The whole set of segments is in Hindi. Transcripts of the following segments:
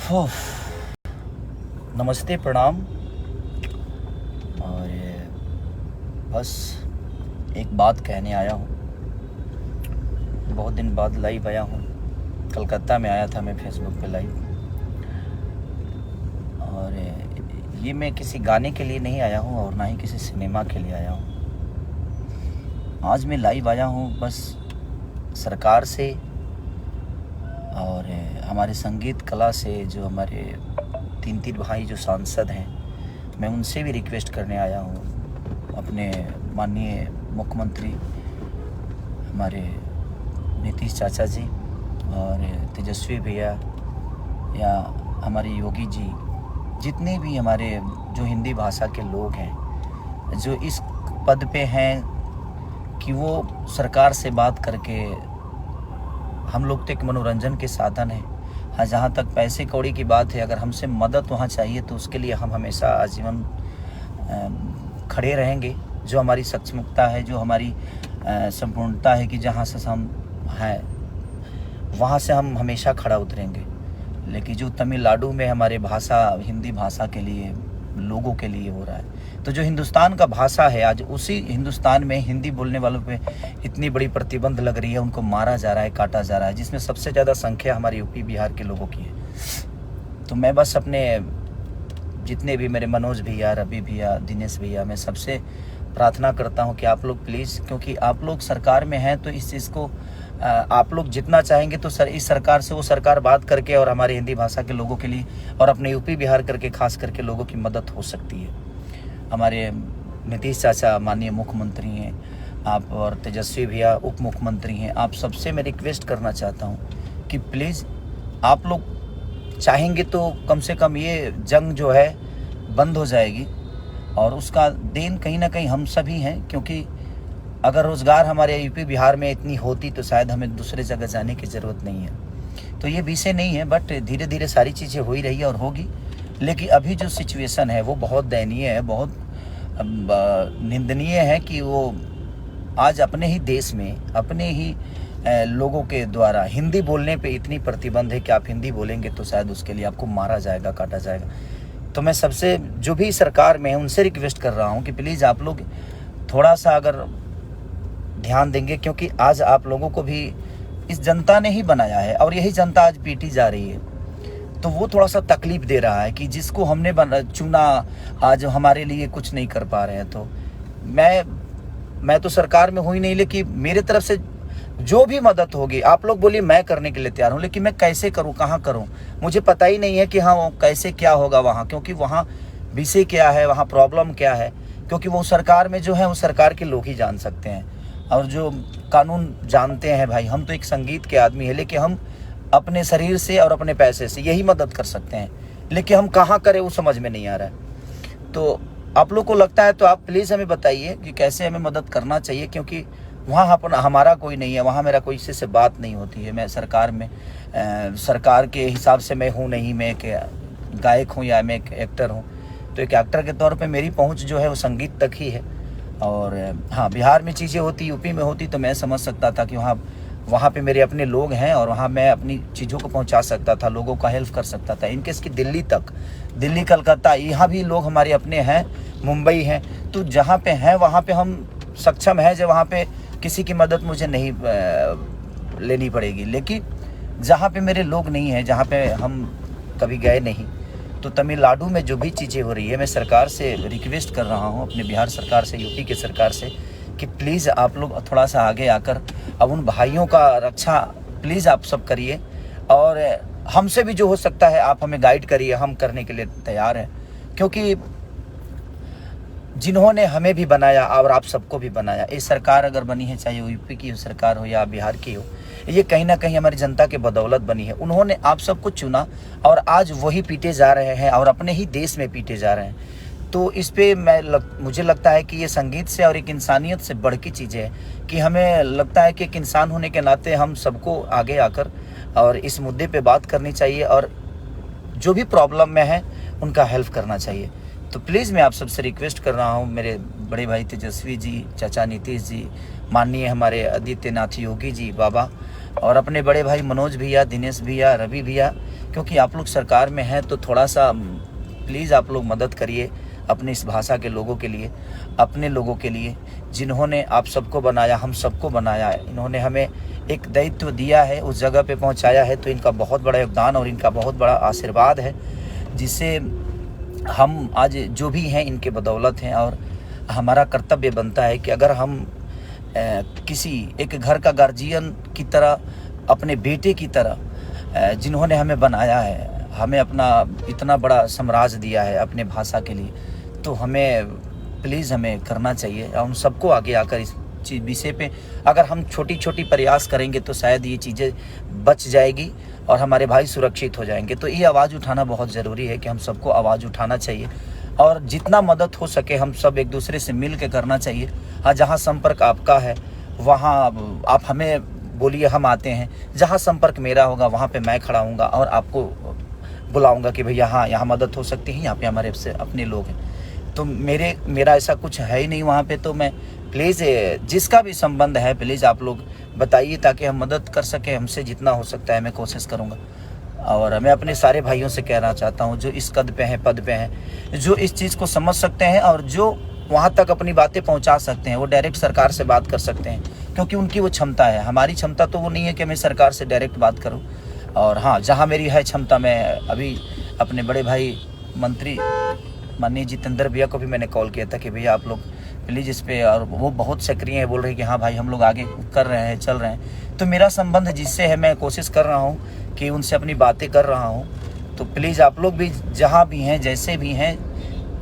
उफ, नमस्ते, प्रणाम। और बस एक बात कहने आया हूँ। बहुत दिन बाद लाइव आया हूँ। कलकत्ता में आया था मैं फेसबुक पे लाइव। और ये मैं किसी गाने के लिए नहीं आया हूँ और ना ही किसी सिनेमा के लिए आया हूँ। आज मैं लाइव आया हूँ बस सरकार से और हमारे संगीत कला से, जो हमारे तीन भाई जो सांसद हैं, मैं उनसे भी रिक्वेस्ट करने आया हूँ। अपने माननीय मुख्यमंत्री हमारे नीतीश चाचा जी और तेजस्वी भैया या हमारे योगी जी, जितने भी हमारे जो हिंदी भाषा के लोग हैं, जो इस पद पे हैं कि वो सरकार से बात करके, हम लोग तो एक मनोरंजन के साधन है। हाँ, जहाँ तक पैसे कौड़ी की बात है, अगर हमसे मदद वहाँ चाहिए तो उसके लिए हम हमेशा आजीवन खड़े रहेंगे। जो हमारी सक्षमता है, जो हमारी संपूर्णता है कि जहाँ से हम हैं वहाँ से हम हमेशा खड़ा उतरेंगे। लेकिन जो तमिलनाडु में हमारे भाषा, हिंदी भाषा के लिए, लोगों के लिए हो रहा है, तो जो हिंदुस्तान का भाषा है, आज उसी हिंदुस्तान में हिंदी बोलने वालों पे इतनी बड़ी प्रतिबंध लग रही है, उनको मारा जा रहा है, काटा जा रहा है, जिसमें सबसे ज़्यादा संख्या हमारे यूपी बिहार के लोगों की है। तो मैं बस अपने जितने भी मेरे मनोज भैया, रवि भैया, दिनेश भैया, मैं सबसे प्रार्थना करता हूँ कि आप लोग प्लीज़, क्योंकि आप लोग सरकार में हैं, तो इस चीज़ को आप लोग जितना चाहेंगे तो इस सरकार से वो सरकार बात करके और हमारे हिंदी भाषा के लोगों के लिए और अपने यूपी बिहार करके खास करके लोगों की मदद हो सकती है। हमारे नीतीश चाचा माननीय मुख्यमंत्री हैं आप, और तेजस्वी भैया उप मुख्यमंत्री हैं। आप सबसे मैं रिक्वेस्ट करना चाहता हूँ कि प्लीज़ आप लोग चाहेंगे तो कम से कम ये जंग जो है बंद हो जाएगी, और उसका देन कहीं ना कहीं हम सभी हैं। क्योंकि अगर रोज़गार हमारे यूपी बिहार में इतनी होती तो शायद हमें दूसरे जगह जाने की ज़रूरत नहीं है। तो ये विषय नहीं है, बट धीरे धीरे सारी चीज़ें हो ही रही है और होगी। लेकिन अभी जो सिचुएशन है वो बहुत दयनीय है, बहुत निंदनीय है कि वो आज अपने ही देश में, अपने ही लोगों के द्वारा हिंदी बोलने पे इतनी प्रतिबंध है कि आप हिंदी बोलेंगे तो शायद उसके लिए आपको मारा जाएगा, काटा जाएगा। तो मैं सबसे, जो भी सरकार में है, उनसे रिक्वेस्ट कर रहा हूँ कि प्लीज़ आप लोग थोड़ा सा अगर ध्यान देंगे, क्योंकि आज आप लोगों को भी इस जनता ने ही बनाया है और यही जनता आज पीटी जा रही है। तो वो थोड़ा सा तकलीफ दे रहा है कि जिसको हमने चुना आज हमारे लिए कुछ नहीं कर पा रहे हैं। तो मैं तो सरकार में हुई नहीं, लेकिन मेरे तरफ से जो भी मदद होगी, आप लोग बोलिए, मैं करने के लिए तैयार हूँ। लेकिन मैं कैसे करूँ, कहाँ करूँ, मुझे पता ही नहीं है कि हाँ कैसे क्या होगा वहाँ, क्योंकि वहाँ विषय क्या है, वहाँ प्रॉब्लम क्या है। क्योंकि वो सरकार में जो है वो सरकार के लोग ही जान सकते हैं, और जो कानून जानते हैं। भाई, हम तो एक संगीत के आदमी हैं, लेकिन हम अपने शरीर से और अपने पैसे से यही मदद कर सकते हैं, लेकिन हम कहाँ करें वो समझ में नहीं आ रहा है। तो आप लोग को लगता है तो आप प्लीज़ हमें बताइए कि कैसे हमें मदद करना चाहिए, क्योंकि वहाँ हमारा कोई नहीं है, वहाँ मेरा कोई से बात नहीं होती है। मैं सरकार में सरकार के हिसाब से मैं हूँ नहीं, मैं एक गायक हूँ या मैं एक एक्टर हूँ। तो एक एक्टर के तौर पर मेरी पहुँच जो है वो संगीत तक ही है। और हाँ, बिहार में चीज़ें होती, यूपी में होती तो मैं समझ सकता था कि वहाँ पे मेरे अपने लोग हैं और वहाँ मैं अपनी चीज़ों को पहुँचा सकता था, लोगों का हेल्प कर सकता था। इनकेस की दिल्ली तक, दिल्ली, कलकत्ता, यहाँ भी लोग हमारे अपने हैं, मुंबई हैं। तो जहाँ पे हैं वहाँ पे हम सक्षम हैं, जो वहाँ पे किसी की मदद मुझे नहीं लेनी पड़ेगी। लेकिन जहाँ पे मेरे लोग नहीं हैं, जहाँ पे हम कभी गए नहीं, तो तमिलनाडु में जो भी चीज़ें हो रही है, मैं सरकार से रिक्वेस्ट कर रहा हूँ, अपने बिहार सरकार से, यूपी के सरकार से, कि प्लीज़ आप लोग थोड़ा सा आगे आकर अब उन भाइयों का रक्षा प्लीज़ आप सब करिए। और हमसे भी जो हो सकता है आप हमें गाइड करिए, हम करने के लिए तैयार हैं। क्योंकि जिन्होंने हमें भी बनाया और आप सबको भी बनाया, ये सरकार अगर बनी है, चाहे यूपी की सरकार हो या बिहार की हो, ये कहीं ना कहीं हमारी जनता के बदौलत बनी है। उन्होंने आप सबको चुना और आज वही पीटे जा रहे हैं और अपने ही देश में पीटे जा रहे हैं। तो इस पे मुझे लगता है कि ये संगीत से और एक इंसानियत से बढ़ की चीज़ें है कि हमें लगता है कि एक इंसान होने के नाते हम सबको आगे आकर और इस मुद्दे पे बात करनी चाहिए, और जो भी प्रॉब्लम में है उनका हेल्प करना चाहिए। तो प्लीज़ मैं आप सबसे रिक्वेस्ट कर रहा हूँ, मेरे बड़े भाई तेजस्वी जी, चाचा नीतीश जी, माननीय हमारे आदित्यनाथ योगी जी बाबा, और अपने बड़े भाई मनोज भैया, दिनेश भैया, रवि भैया, क्योंकि आप लोग सरकार में हैं तो थोड़ा सा प्लीज़ आप लोग मदद करिए अपनी इस भाषा के लोगों के लिए, अपने लोगों के लिए, जिन्होंने आप सबको बनाया, हम सबको बनाया है। इन्होंने हमें एक दायित्व दिया है, उस जगह पे पहुंचाया है, तो इनका बहुत बड़ा योगदान और इनका बहुत बड़ा आशीर्वाद है, जिससे हम आज जो भी हैं इनके बदौलत हैं। और हमारा कर्तव्य बनता है कि अगर हम किसी एक घर का गार्जियन की तरह, अपने बेटे की तरह, जिन्होंने हमें बनाया है, हमें अपना इतना बड़ा साम्राज्य दिया है अपने भाषा के लिए, तो हमें प्लीज़ हमें करना चाहिए। और उन सबको आगे आकर इस विषय पे अगर हम छोटी छोटी प्रयास करेंगे तो शायद ये चीज़ें बच जाएगी और हमारे भाई सुरक्षित हो जाएंगे। तो ये आवाज़ उठाना बहुत ज़रूरी है कि हम सबको आवाज़ उठाना चाहिए और जितना मदद हो सके हम सब एक दूसरे से मिल के करना चाहिए। हाँ, जहाँ संपर्क आपका है वहाँ आप हमें बोलिए, हम आते हैं। जहाँ संपर्क मेरा होगा वहाँ पे मैं खड़ा हूँगा और आपको बुलाऊँगा कि भैया हाँ, यहाँ मदद हो सकती है, यहाँ पे हमारे से अपने लोग हैं। तो मेरा ऐसा कुछ है ही नहीं वहाँ पे। तो मैं प्लीज़ जिसका भी संबंध है प्लीज़ आप लोग बताइए ताकि हम मदद कर सकें। हमसे जितना हो सकता है मैं कोशिश करूँगा। और मैं अपने सारे भाइयों से कहना चाहता हूँ जो इस कद पे हैं, पद पे हैं, जो इस चीज़ को समझ सकते हैं और जो वहाँ तक अपनी बातें पहुँचा सकते हैं, वो डायरेक्ट सरकार से बात कर सकते हैं, क्योंकि उनकी वो क्षमता है। हमारी क्षमता तो वो नहीं है कि मैं सरकार से डायरेक्ट बात करूँ। और हाँ, जहाँ मेरी है क्षमता, मैं अभी अपने बड़े भाई मंत्री माननीय जितेंद्र भैया को भी मैंने कॉल किया था कि भैया आप लोग प्लीज़ इस पे, और वो बहुत सक्रिय है, बोल रहे हैं कि हाँ भाई हम लोग आगे कर रहे हैं, चल रहे हैं। तो मेरा संबंध जिससे है मैं कोशिश कर रहा हूँ कि उनसे अपनी बातें कर रहा हूँ। तो प्लीज़ आप लोग भी जहाँ भी हैं, जैसे भी हैं,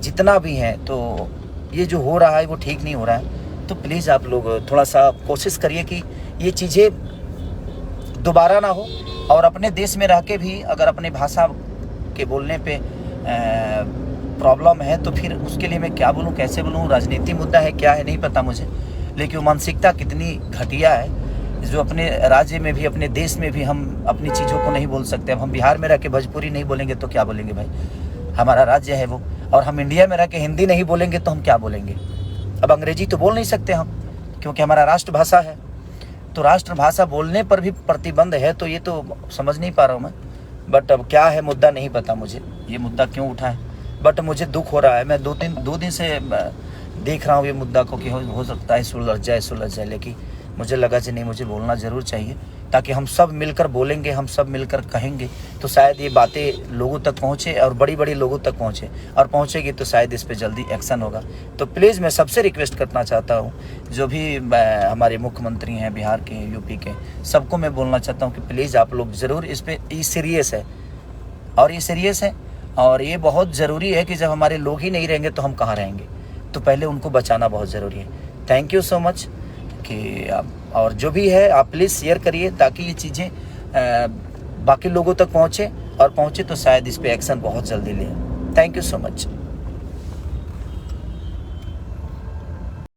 जितना भी हैं, तो ये जो हो रहा है वो ठीक नहीं हो रहा है। तो प्लीज़ आप लोग थोड़ा सा कोशिश करिए कि ये चीज़ें दोबारा ना हो। और अपने देश में रह के भी अगर अपने भाषा के बोलने पे प्रॉब्लम है तो फिर उसके लिए मैं क्या बोलूँ, कैसे बोलूँ, राजनीति मुद्दा है क्या है नहीं पता मुझे, लेकिन वो मानसिकता कितनी घटिया है जो अपने राज्य में भी, अपने देश में भी हम अपनी चीज़ों को नहीं बोल सकते। अब हम बिहार में रह के भोजपुरी नहीं बोलेंगे तो क्या बोलेंगे भाई, हमारा राज्य है वो। और हम इंडिया में रह के हिंदी नहीं बोलेंगे तो हम क्या बोलेंगे। अब अंग्रेजी तो बोल नहीं सकते हम, क्योंकि हमारा राष्ट्रभाषा है। तो राष्ट्रभाषा बोलने पर भी प्रतिबंध है, तो ये तो समझ नहीं पा रहा हूँ मैं। बट अब क्या है मुद्दा नहीं पता मुझे, ये मुद्दा क्यों उठा है, बट मुझे दुख हो रहा है। मैं दो दिन से देख रहा हूँ ये मुद्दा को कि हो सकता है सुलझ जाए, लेकिन मुझे लगा कि नहीं, मुझे बोलना ज़रूर चाहिए, ताकि हम सब मिलकर बोलेंगे, हम सब मिलकर कहेंगे तो शायद ये बातें लोगों तक पहुँचे और बड़ी लोगों तक पहुँचे, और पहुँचेगी तो शायद इस पर जल्दी एक्शन होगा। तो प्लीज़ मैं सबसे रिक्वेस्ट करना चाहता हूँ, जो भी हमारे मुख्यमंत्री हैं बिहार के, यूपी के, सबको मैं बोलना चाहता हूँ कि प्लीज़ आप लोग ज़रूर इस पर, ये सीरियस है और ये सीरियस है और ये बहुत ज़रूरी है कि जब हमारे लोग ही नहीं रहेंगे तो हम कहाँ रहेंगे। तो पहले उनको बचाना बहुत ज़रूरी है। थैंक यू सो मच कि आप, और जो भी है आप प्लीज़ शेयर करिए ताकि ये चीज़ें बाकी लोगों तक पहुँचे, और पहुँचे तो शायद इस पे एक्शन बहुत जल्दी ले। Thank you so much.